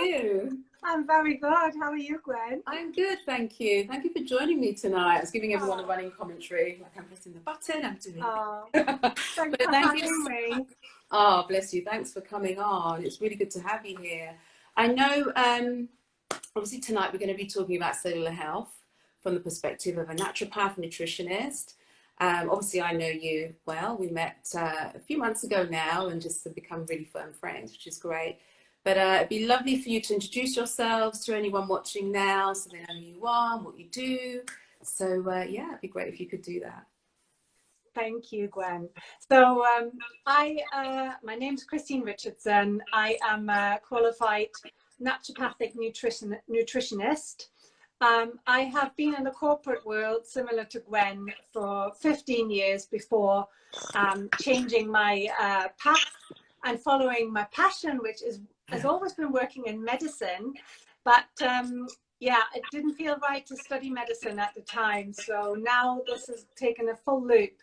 you? I'm very good. How are you, Gwen? I'm good, thank you. Thank you for joining me tonight. I was giving everyone a running commentary, like I'm pressing the button, I'm doing Thanks for thank having me. Oh, bless you. Thanks for coming on. It's really good to have you here. I know, obviously tonight we're going to be talking about cellular health from the perspective of a naturopath nutritionist. Obviously, I know you well. We met a few months ago now and just have become really firm friends, which is great. But it'd be lovely for you to introduce yourselves to anyone watching now so they know who you are and what you do. So, yeah, it'd be great if you could do that. Thank you, Gwen. So my name's Christine Richardson. I am a qualified naturopathic nutritionist. I have been in the corporate world, similar to Gwen, for 15 years before changing my path and following my passion, which has always been working in medicine. But yeah, it didn't feel right to study medicine at the time. So now this has taken a full loop,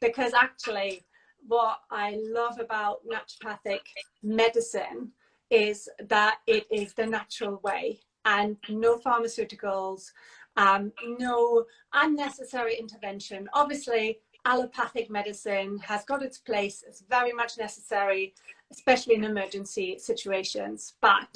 because actually what I love about naturopathic medicine is that it is the natural way, and no pharmaceuticals, no unnecessary intervention. Obviously, allopathic medicine has got its place. It's very much necessary, especially in emergency situations. But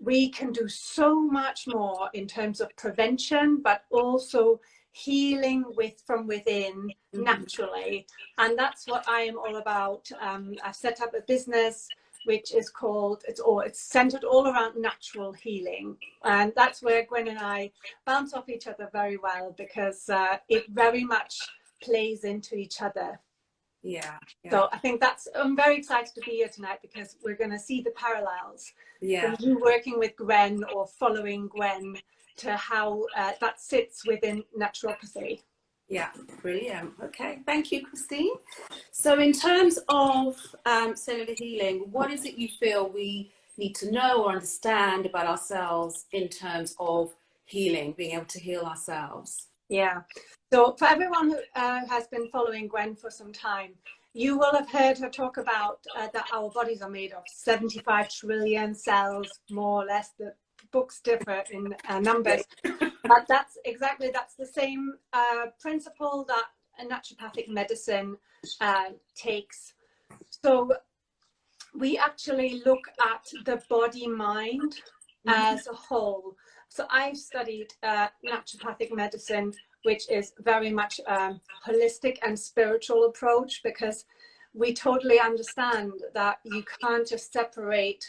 we can do so much more in terms of prevention, but also healing from within naturally. And that's what I am all about. I've set up a business which is called, it's centered all around natural healing. And that's where Gwen and I bounce off each other very well, because it very much plays into each other. Yeah. So I think I'm very excited to be here tonight, because we're going to see the parallels from you working with Gwen or following Gwen to how that sits within naturopathy. Yeah, brilliant. Okay, thank you, Christine. So in terms of cellular healing, what is it you feel we need to know or understand about ourselves in terms of healing, being able to heal ourselves? Yeah, so for everyone who has been following Gwen for some time, you will have heard her talk about that our bodies are made of 75 trillion cells, more or less. The books differ in numbers, but that's the same principle that a naturopathic medicine takes. So we actually look at the body mind as a whole. So I've studied naturopathic medicine, which is very much holistic and spiritual approach, because we totally understand that you can't just separate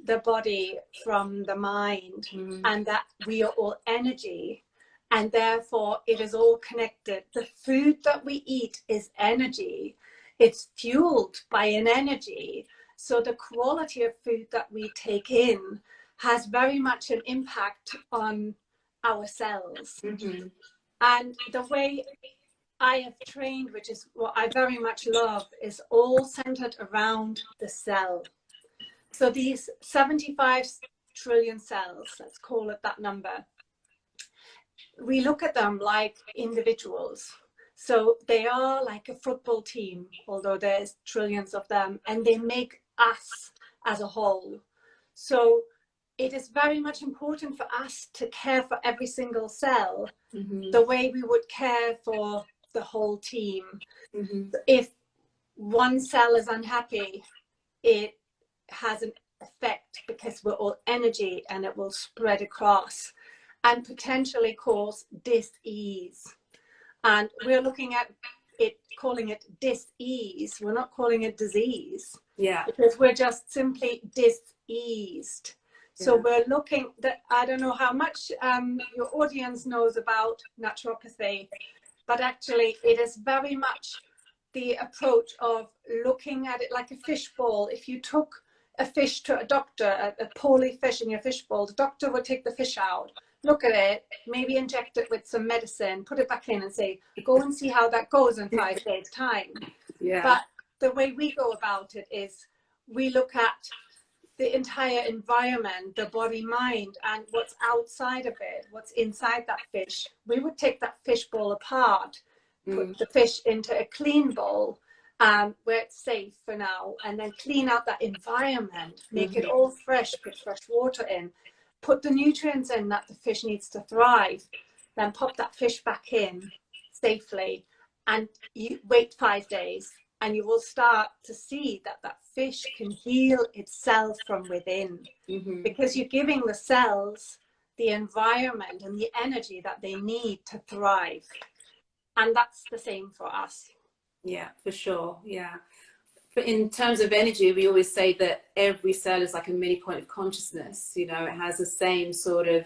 the body from the mind, and that we are all energy, and therefore it is all connected. The food that we eat is energy. It's fueled by an energy. So the quality of food that we take in has very much an impact on our cells. And the way I have trained, which is what I very much love, is all centered around the cell. So these 75 trillion cells, let's call it that number, we look at them like individuals. So they are like a football team, although there's trillions of them, and they make us as a whole. So it is very much important for us to care for every single cell the way we would care for the whole team. If one cell is unhappy, it has an effect, because we're all energy, and it will spread across and potentially cause dis-ease. And we're looking at it, calling it dis-ease. We're not calling it disease, because we're just simply dis-eased. So we're looking that, I don't know how much your audience knows about naturopathy, but actually it is very much the approach of looking at it like a fishbowl. If you took a fish to a doctor, a poorly fish in your fishbowl, the doctor would take the fish out, look at it, maybe inject it with some medicine, put it back in and say, go and see how that goes in 5 days' time. But the way we go about it is we look at the entire environment, the body, mind, and what's outside of it, what's inside that fish. We would take that fish bowl apart, put the fish into a clean bowl, where it's safe for now, and then clean out that environment, make it all fresh, put fresh water in, put the nutrients in that the fish needs to thrive, then pop that fish back in safely, and you wait 5 days, and you will start to see that that fish can heal itself from within, because you're giving the cells the environment and the energy that they need to thrive. And that's the same for us. Yeah, for sure. Yeah. But in terms of energy, we always say that every cell is like a mini point of consciousness. You know, it has the same sort of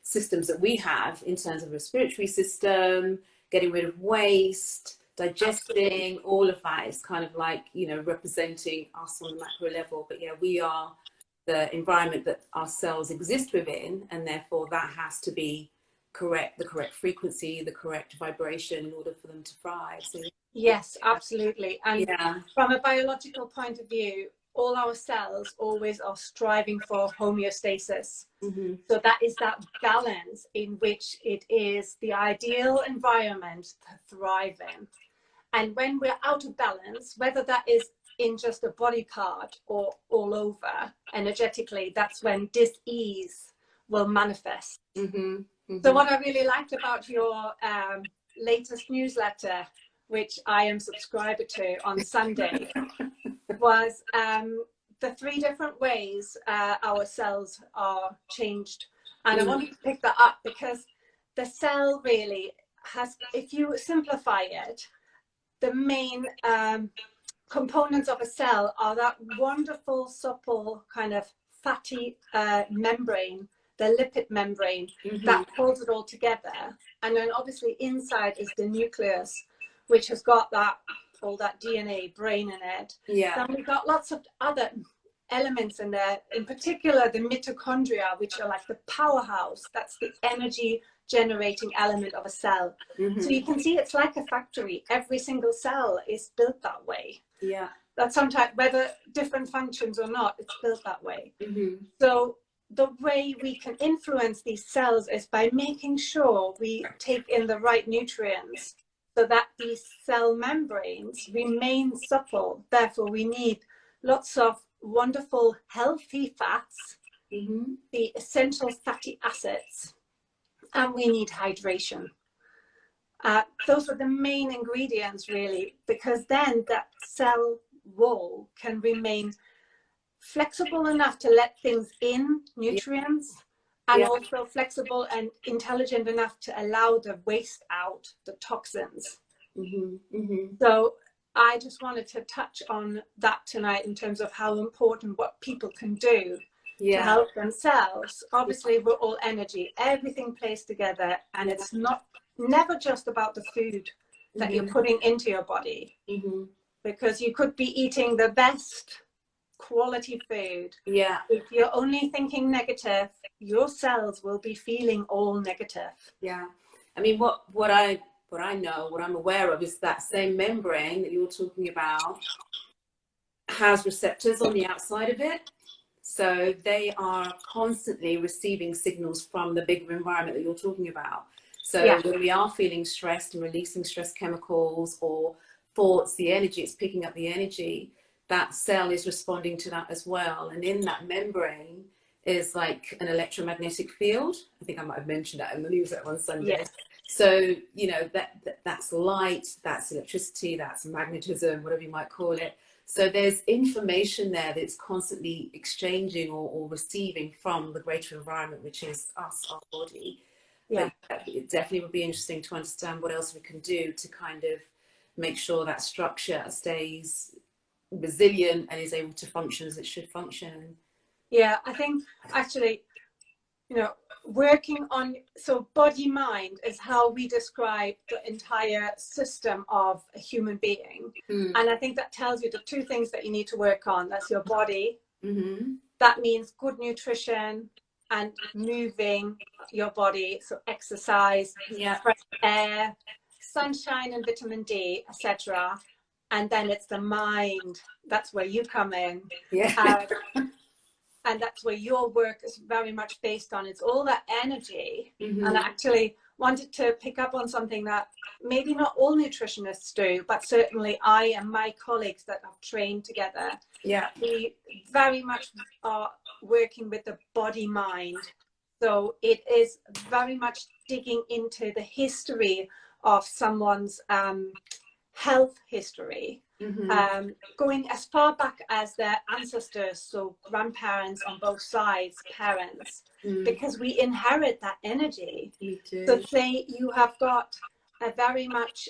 systems that we have in terms of a respiratory system, getting rid of waste, digesting, all of that is kind of like, you know, representing us on the macro level. But yeah, we are the environment that our cells exist within, and therefore that has to be correct, the correct frequency, the correct vibration in order for them to thrive. So, yes, absolutely. And from a biological point of view, all our cells always are striving for homeostasis. So that is that balance in which it is the ideal environment to thrive in. And when we're out of balance, whether that is in just a body part or all over energetically, that's when dis-ease will manifest. So what I really liked about your latest newsletter, which I am subscriber to on Sunday, was the 3 different ways our cells are changed. And I wanted to pick that up because the cell really has, if you simplify it, the main components of a cell are that wonderful, supple, kind of fatty membrane, the lipid membrane that holds it all together. And then obviously inside is the nucleus, which has got that, all that DNA, brain in it. Then we've got lots of other elements in there, in particular the mitochondria, which are like the powerhouse. That's the energy generating element of a cell. So you can see it's like a factory. Every single cell is built that way. That sometimes, whether different functions or not, it's built that way. So the way we can influence these cells is by making sure we take in the right nutrients so that these cell membranes remain supple. Therefore, we need lots of wonderful healthy fats, the essential fatty acids, and we need hydration. Those are the main ingredients really, because then that cell wall can remain flexible enough to let things in, nutrients, and also flexible and intelligent enough to allow the waste out, the toxins. So I just wanted to touch on that tonight in terms of how important what people can do to help themselves. Obviously, we're all energy, everything plays together, and it's never just about the food that you're putting into your body, because you could be eating the best quality food. If you're only thinking negative, your cells will be feeling all negative. I mean, what I know, what I'm aware of, is that same membrane that you're talking about has receptors on the outside of it. So they are constantly receiving signals from the bigger environment that you're talking about. So when we are feeling stressed and releasing stress chemicals or thoughts, the energy, it's picking up the energy, that cell is responding to that as well. And in that membrane is like an electromagnetic field. I think I might have mentioned that in the news on Sunday. So, you know, that's light, that's electricity, that's magnetism, whatever you might call it. So there's information there that's constantly exchanging or receiving from the greater environment, which is us, our body. But it definitely would be interesting to understand what else we can do to kind of make sure that structure stays resilient and is able to function as it should function. I think actually, you know, working on, so body mind is how we describe the entire system of a human being. And I think that tells you the 2 things that you need to work on. That's your body. That means good nutrition and moving your body, so exercise, fresh air, sunshine and vitamin D, etc. And then it's the mind. That's where you come in. and that's where your work is very much based on. It's all that energy. Mm-hmm. And I actually wanted to pick up on something that maybe not all nutritionists do, but certainly I and my colleagues that have trained together, Yeah. we very much are working with the body mind. So it is very much digging into the history of someone's health history, Mm-hmm. going as far back as their ancestors, so grandparents on both sides, parents, because we inherit that energy. We do. So say you have got a very much,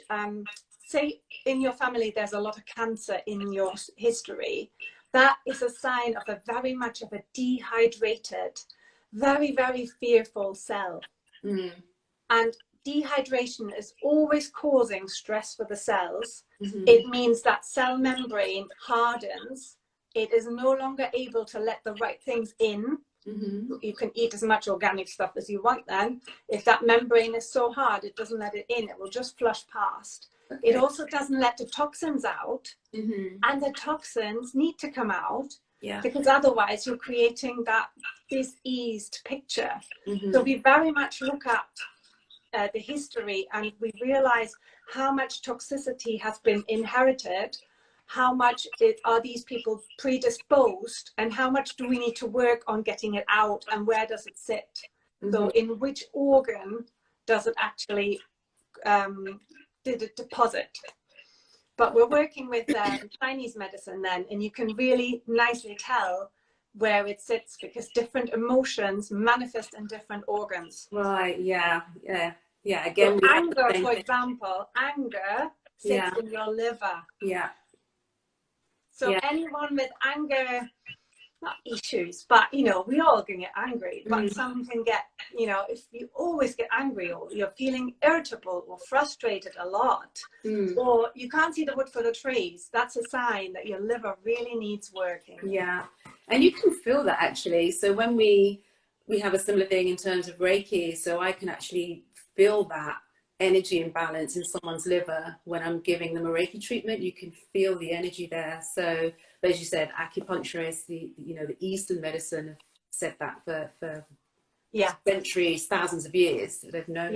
say in your family there's a lot of cancer in your history, that is a sign of a very much of a dehydrated, very, very fearful cell. And dehydration is always causing stress for the cells. It means that cell membrane hardens. It is no longer able to let the right things in. You can eat as much organic stuff as you want then. If that membrane is so hard, it doesn't let it in. It will just flush past. Okay. It also doesn't let the toxins out. And the toxins need to come out, because otherwise you're creating that diseased picture. So we very much look at the history, and we realize how much toxicity has been inherited, how much are these people predisposed, and how much do we need to work on getting it out, and where does it sit? So in which organ does it actually did it deposit? But we're working with Chinese medicine then, and you can really nicely tell where it sits, because different emotions manifest in different organs. Right, yeah. Again, so anger, for example, anger sits in your liver. So anyone with anger, not issues, but we all can get angry, but some can get, if you always get angry, or you're feeling irritable or frustrated a lot, or you can't see the wood for the trees, that's a sign that your liver really needs working. And you can feel that actually. So when we have a similar thing in terms of Reiki, so I can actually feel that energy imbalance in someone's liver when I'm giving them a Reiki treatment. You can feel the energy there. So as you said, acupuncturists, the Eastern medicine have said that for centuries, thousands of years. They've known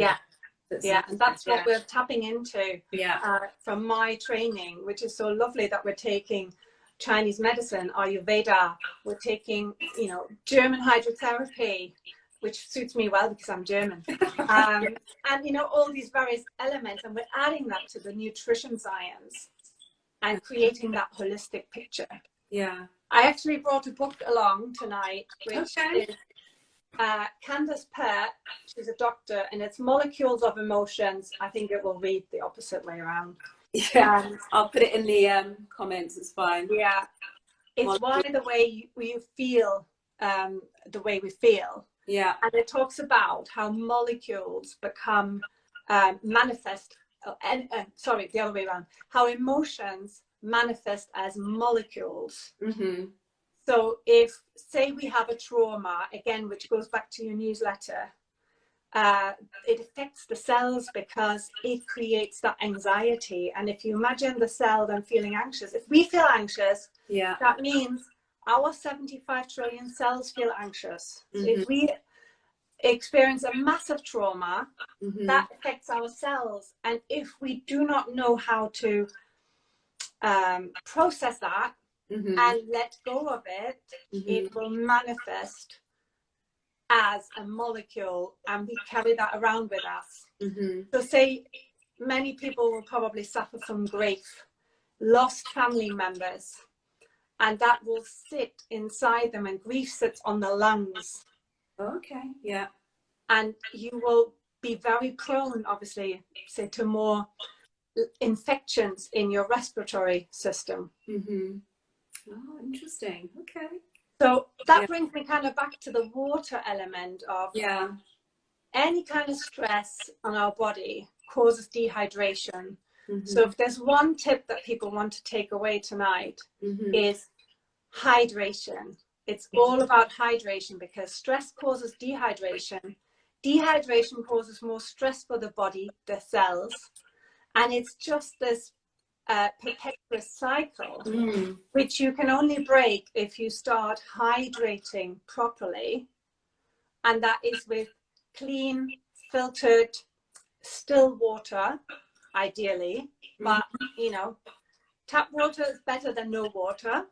and that's what we're tapping into from my training, which is so lovely that we're taking Chinese medicine, Ayurveda, we're taking German hydrotherapy, which suits me well because I'm German, and all these various elements, and we're adding that to the nutrition science and creating that holistic picture. I actually brought a book along tonight, which is Candace Pert. She's a doctor, and it's Molecules of Emotions. I think it will read the opposite way around. I'll put it in the comments, it's fine. It's why the way you feel, the way we feel. And it talks about how molecules become manifest, sorry, the other way around, how emotions manifest as molecules. So if, say we have a trauma, again, which goes back to your newsletter, it affects the cells because it creates that anxiety. And if you imagine the cell then feeling anxious, if we feel anxious, that means our 75 trillion cells feel anxious. If we experience a massive trauma, that affects our cells. And if we do not know how to process that and let go of it, it will manifest as a molecule, and we carry that around with us. So say many people will probably suffer from grief, lost family members, and that will sit inside them, and grief sits on the lungs. And you will be very prone, obviously, say, to more infections in your respiratory system. Oh, interesting. So that brings me kind of back to the water element of any kind of stress on our body causes dehydration. So if there's one tip that people want to take away tonight, is hydration. It's all about hydration, because stress causes dehydration. Dehydration causes more stress for the body, the cells, and it's just this perpetuous cycle, which you can only break if you start hydrating properly. And that is with clean, filtered, still water, ideally. But, you know, tap water is better than no water.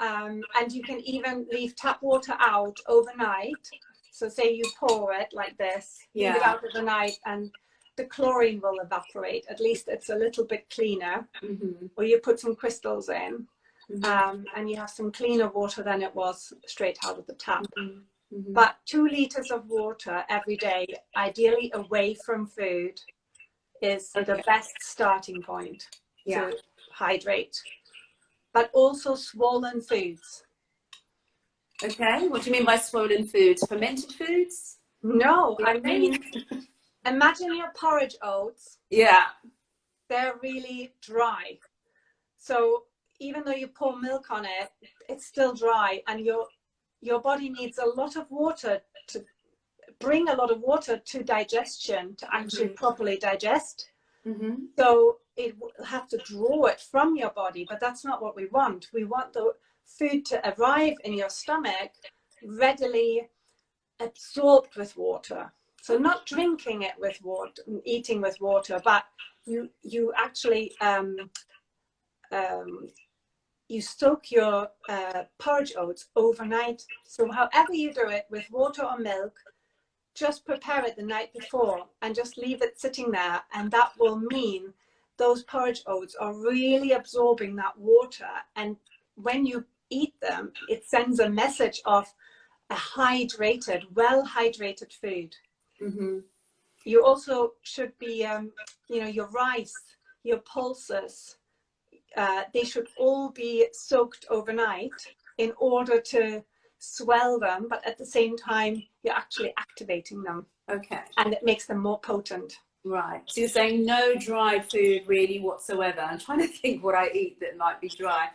And you can even leave tap water out overnight. So say you pour it like this, leave it out overnight, and the chlorine will evaporate. At least it's a little bit cleaner. Or you put some crystals in, and you have some cleaner water than it was straight out of the tap. But 2 liters of water every day, ideally away from food, is the best starting point to hydrate. But also swollen foods. Okay, what do you mean by swollen foods? Fermented foods? No, I mean, imagine your porridge oats. Yeah. They're really dry. So even though you pour milk on it, it's still dry, and your body needs a lot of water to bring a lot of water to digestion to actually properly digest. So it will have to draw it from your body, but that's not what we want. We want the food to arrive in your stomach readily absorbed with water. So not drinking it with water, eating with water, but you actually you soak your porridge oats overnight. So however you do it, with water or milk, just prepare it the night before and just leave it sitting there, and that will mean those porridge oats are really absorbing that water, and when you eat them, it sends a message of a hydrated, well hydrated food. You also should be you know, your rice, your pulses, they should all be soaked overnight in order to swell them, but at the same time you're actually activating them. Okay. And it makes them more potent. Right. So you're saying no dry food really whatsoever. I'm trying to think what I eat that might be dry.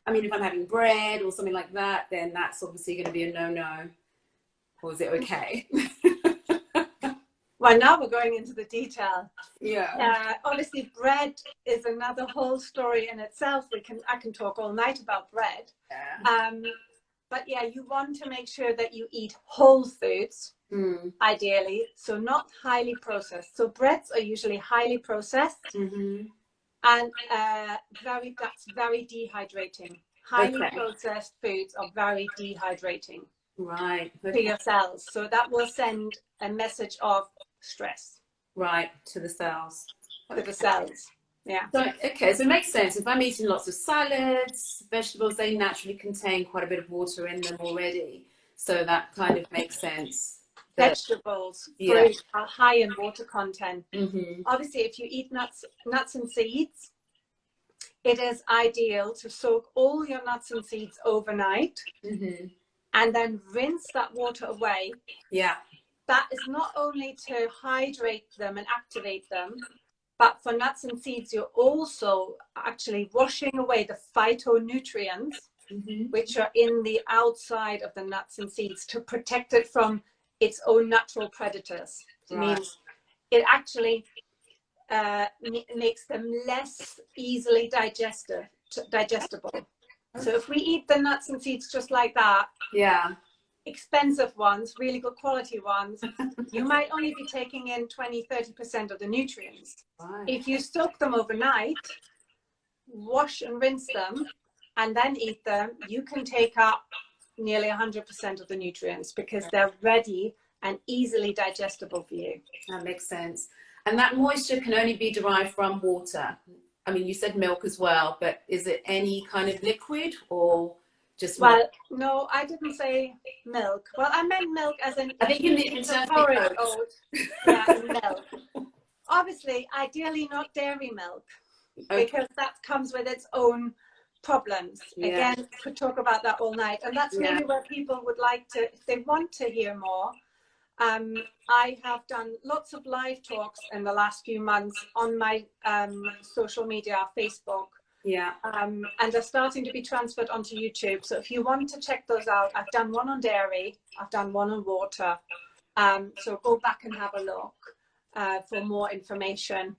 I mean, if I'm having bread or something like that, then that's obviously going to be a no-no. Or is it okay? Well, now we're going into the detail. Yeah. Obviously, bread is another whole story in itself. I can talk all night about bread. Yeah. But yeah, you want to make sure that you eat whole foods, ideally, so not highly processed. So breads are usually highly processed, and that's very dehydrating. Highly processed foods are very dehydrating to your cells. So that will send a message of stress to the cells. To the cells. Yeah. So, okay, so it makes sense. If I'm eating lots of salads, vegetables, they naturally contain quite a bit of water in them already. So that kind of makes sense. Vegetables, fruit are high in water content. Obviously, if you eat nuts and seeds, it is ideal to soak all your nuts and seeds overnight and then rinse that water away. Yeah. That is not only to hydrate them and activate them, but for nuts and seeds, you're also actually washing away the phytonutrients, which are in the outside of the nuts and seeds, to protect it from its own natural predators. It means it actually makes them less easily digestible. So if we eat the nuts and seeds just like that, expensive ones, really good quality ones, you might only be taking in 20-30% of the nutrients. If you soak them overnight, wash and rinse them, and then eat them, you can take up nearly 100% of the nutrients because they're ready and easily digestible for you. That makes sense. And that moisture can only be derived from water. I mean, you said milk as well, but is it any kind of liquid or just milk? Well, no, I didn't say milk. Well, I meant milk as in, I think in terms of porridge oat. Yeah, milk. Obviously, ideally not dairy milk, because that comes with its own problems. Again, could talk about that all night. And that's maybe where people would like to, if they want to hear more. I have done lots of live talks in the last few months on my social media, Facebook. And they're starting to be transferred onto YouTube. So if you want to check those out, I've done one on dairy, I've done one on water. So go back and have a look for more information.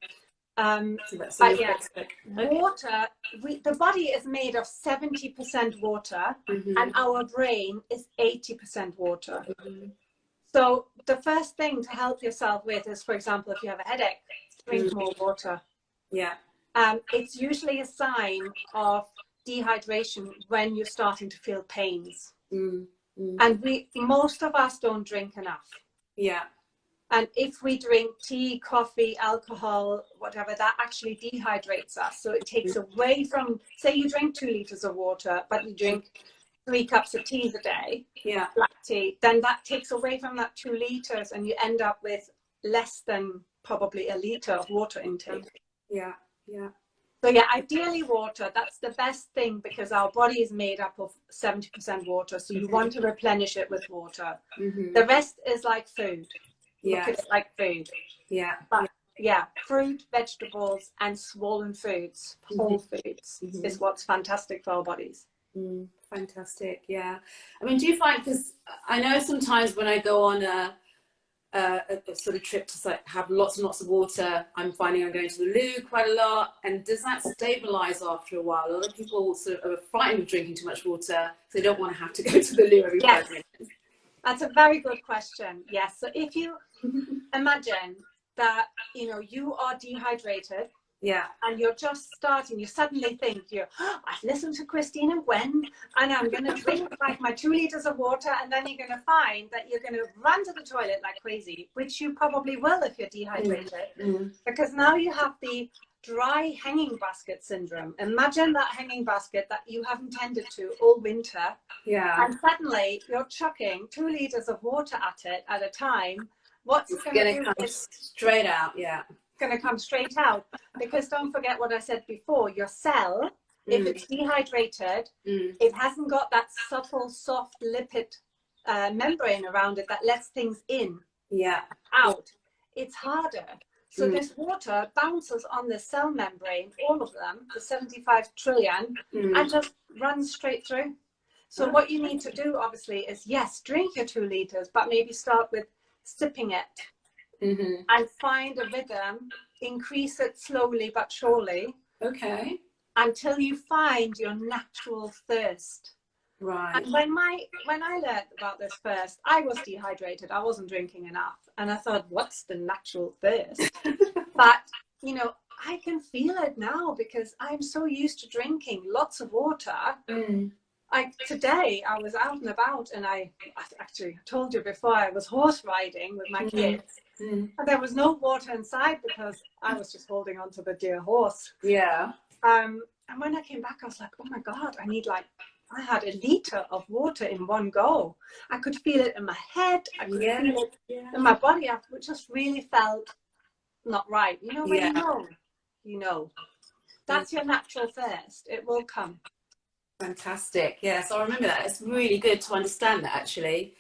So that's But yeah, okay. water, the body is made of 70% water, and our brain is 80% water. So the first thing to help yourself with is, for example, if you have a headache, drink more water. Yeah. It's usually a sign of dehydration when you're starting to feel pains. And most of us don't drink enough. Yeah. And if we drink tea, coffee, alcohol, whatever, that actually dehydrates us. So it takes away from, say you drink 2 liters of water, but you drink 3 cups of tea a day, Yeah. black tea, then that takes away from that 2 liters and you end up with less than probably a liter of water intake. Yeah. Yeah. So yeah, ideally water, that's the best thing, because our body is made up of 70% water. So you want to replenish it with water. The rest is like food. Look at it like food. Yeah. But yeah, fruit, vegetables, and swollen foods, whole foods, is what's fantastic for our bodies. Fantastic. Yeah. I mean, do you find, because I know sometimes when I go on a sort of trip to have lots and lots of water, I'm finding I'm going to the loo quite a lot. And does that stabilize after a while? A lot of people sort of are frightened of drinking too much water, so they don't want to have to go to the loo every 5 minutes. That's a very good question. Yes. So if you imagine that, you know, you are dehydrated. Yeah. And you're just starting, you suddenly think, I've listened to Christine and Gwen, and I'm going to drink like my 2 liters of water, and then you're going to find that you're going to run to the toilet like crazy, which you probably will if you're dehydrated, because now you have the dry hanging basket syndrome. Imagine that hanging basket that you haven't tended to all winter, and suddenly you're chucking 2 liters of water at it at a time. What's it going to do? It's straight out. Going to come straight out, because don't forget what I said before, your cell, if it's dehydrated, it hasn't got that supple soft lipid membrane around it that lets things in, out. It's harder. So this water bounces on the cell membrane, all of them, the 75 trillion, and just runs straight through. So what you need to do, obviously, is yes, drink your 2 liters, but maybe start with sipping it. And find a rhythm, increase it slowly but surely. Okay. Until you find your natural thirst. Right. And when I learned about this first, I was dehydrated. I wasn't drinking enough. And I thought, what's the natural thirst? But, you know, I can feel it now because I'm so used to drinking lots of water. Today I was out and about, and I actually told you before, I was horse riding with my kids. And there was no water inside because I was just holding on to the dear horse. Yeah. And when I came back, I was like, oh my God, I had a liter of water in one go. I could feel it in my head. I could feel it in my body. I just really felt not right. You know, when you know. That's your natural thirst. It will come. Fantastic. Yes, I remember that. It's really good to understand that, actually.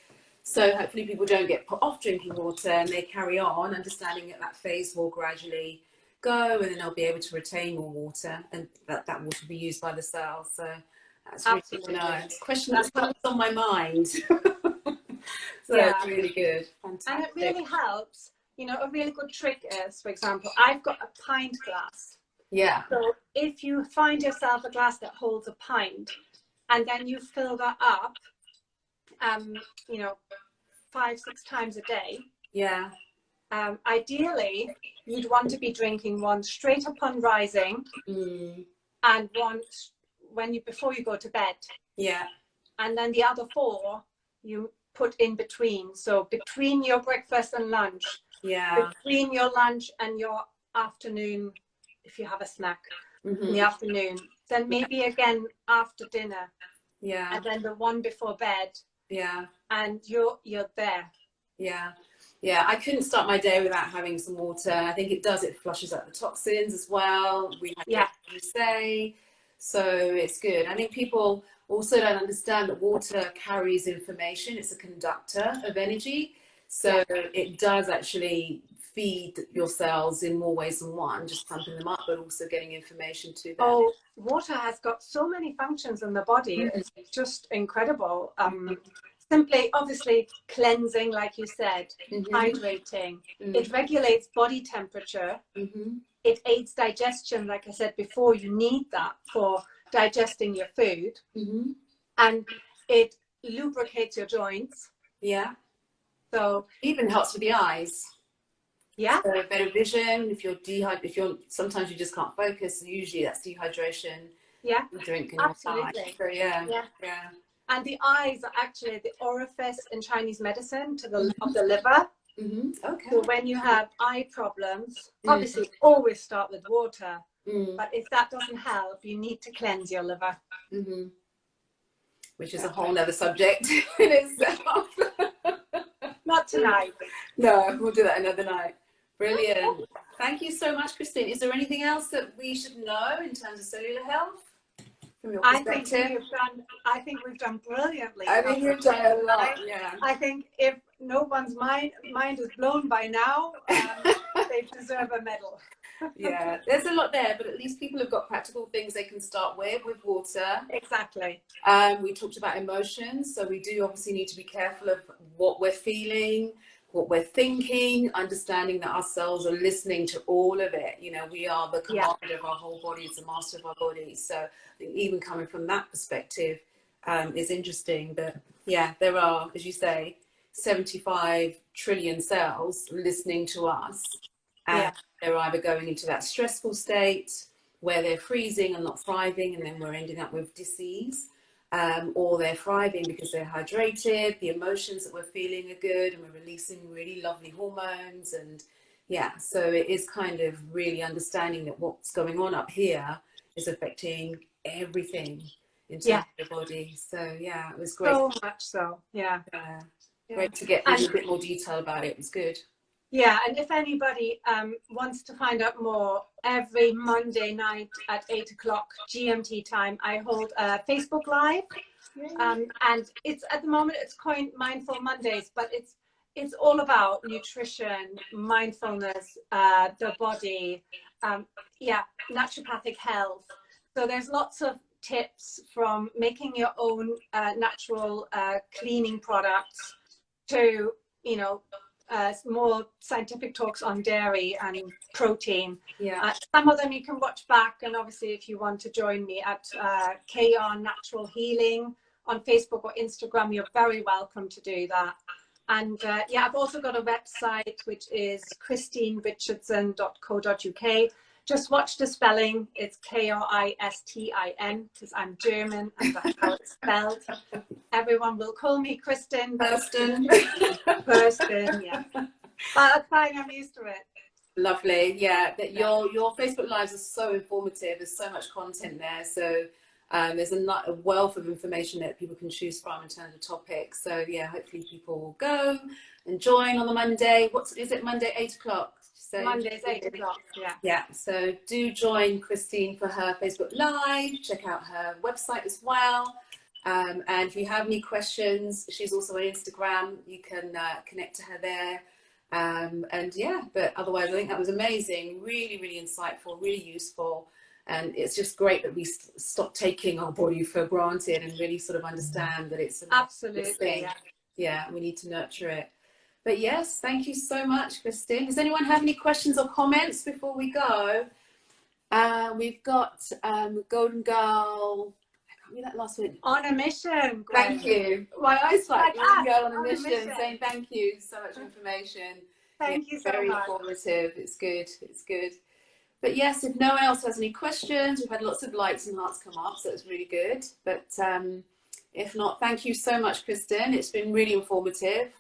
So hopefully people don't get put off drinking water and they carry on, understanding that phase will gradually go, and then they'll be able to retain more water, and that water will be used by the cells. So that's really good to know. It's a question that's on my mind. So it's really good. Fantastic. And it really helps. You know, a really good trick is, for example, I've got a pint glass. Yeah. So if you find yourself a glass that holds a pint, and then you fill that up, you know, 5-6 times a day. Yeah. Ideally, you'd want to be drinking one straight upon rising, and one before you go to bed. Yeah. And then the other 4 you put in between. So between your breakfast and lunch. Yeah. Between your lunch and your afternoon, if you have a snack in the afternoon. Then maybe again after dinner. Yeah. And then the one before bed. Yeah. And you're there. Yeah. Yeah, I couldn't start my day without having some water. I think it flushes out the toxins as well. We have to say. So it's good. I think people also don't understand that water carries information. It's a conductor of energy. So it does actually feed your cells in more ways than one, just pumping them up, but also getting information to them. Oh, water has got so many functions in the body. It's just incredible. Simply, obviously, cleansing, like you said, hydrating. It regulates body temperature. it aids digestion. Like I said before, you need that for digesting your food. Mm-hmm. And it lubricates your joints. Yeah. So even helps with the eyes. yeah. So better vision. If you're sometimes you just can't focus. And usually that's dehydration. Yeah. You drink in Absolutely. your eye. So yeah. Yeah. Yeah. And the eyes are actually the orifice in Chinese medicine of the liver. Mm-hmm. Okay. So when you have eye problems, obviously always start with water. But if that doesn't help, you need to cleanse your liver. Mm-hmm. Which is a whole nother subject in itself. Not tonight. No, we'll do that another night. Brilliant. Thank you so much, Christine. Is there anything else that we should know in terms of cellular health from your perspective? I think we've done brilliantly. I think you've done a lot, yeah. I think if no one's mind is blown by now, they deserve a medal. Yeah, there's a lot there, but at least people have got practical things they can start with water. Exactly. We talked about emotions, so we do obviously need to be careful of what we're feeling, what we're thinking, understanding that our cells are listening to all of it. You know, we are the commander of our whole body, it's the master of our body. So I think even coming from that perspective is interesting. But yeah, there are, as you say, 75 trillion cells listening to us. And they're either going into that stressful state where they're freezing and not thriving, and then we're ending up with disease, or they're thriving because they're hydrated, the emotions that we're feeling are good, and we're releasing really lovely hormones. And yeah, so it is kind of really understanding that what's going on up here is affecting everything in terms of the body. So yeah, it was great. So much so, yeah. Great to get a bit more detail about it. It was good. Yeah, and if anybody wants to find out more, every Monday night at 8 o'clock GMT time, I hold a Facebook Live. And it's at the moment it's coined Mindful Mondays, but it's all about nutrition, mindfulness, the body, naturopathic health. So there's lots of tips from making your own natural cleaning products to, you know, more scientific talks on dairy and protein. Some of them you can watch back, and obviously if you want to join me at KR Natural Healing on Facebook or Instagram, you're very welcome to do that. And I've also got a website which is christinerichardson.co.uk. Just watch the spelling. It's Kristin, because I'm German and that's how it's spelled. Everyone will call me Kristin. Kirsten, yeah. But that's fine, I'm used to it. Lovely, yeah. That your Facebook Lives are so informative. There's so much content there. So there's a wealth of information that people can choose from in terms of topics. So yeah, hopefully people will go and join on the Monday. What is it? Monday, 8 o'clock. So Monday's 8 o'clock, yeah. Yeah, so do join Christine for her Facebook Live. Check out her website as well. And if you have any questions, she's also on Instagram. You can connect to her there. But otherwise, I think that was amazing. Really, really insightful, really useful. And it's just great that we stop taking our body for granted and really sort of understand that it's an absolutely thing. Yeah, we need to nurture it. But yes, thank you so much, Christine. Does anyone have any questions or comments before we go? We've got Golden Girl. I can't read that last one. On a mission. Thank you. My eyesight. Golden Girl on a mission, saying thank you. So much information. Thank you so very much. Very informative. It's good. It's good. But yes, if no one else has any questions, we've had lots of likes and hearts come up, so it's really good. But if not, thank you so much, Kristen. It's been really informative.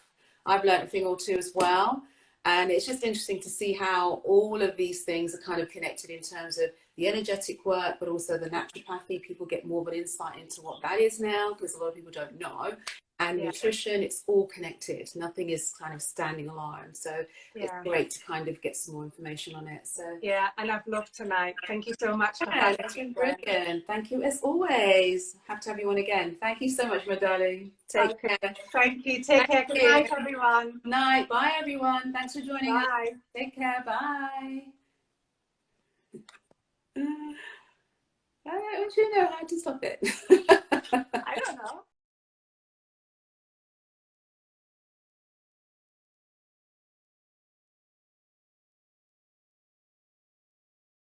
I've learned a thing or two as well. And it's just interesting to see how all of these things are kind of connected in terms of the energetic work, but also the naturopathy. People get more of an insight into what that is now, because a lot of people don't know. And nutrition, it's all connected. Nothing is kind of standing alone. So it's great to kind of get some more information on it. So yeah, and I've loved tonight. Thank you so much for having me. It's been brilliant. Thank you as always. Have to have you on again. Thank you so much, my darling. Take care. Thank you. Take care. Good night, everyone. Night. Bye, everyone. Thanks for joining us. Bye. Take care. Bye. I don't know how to stop it.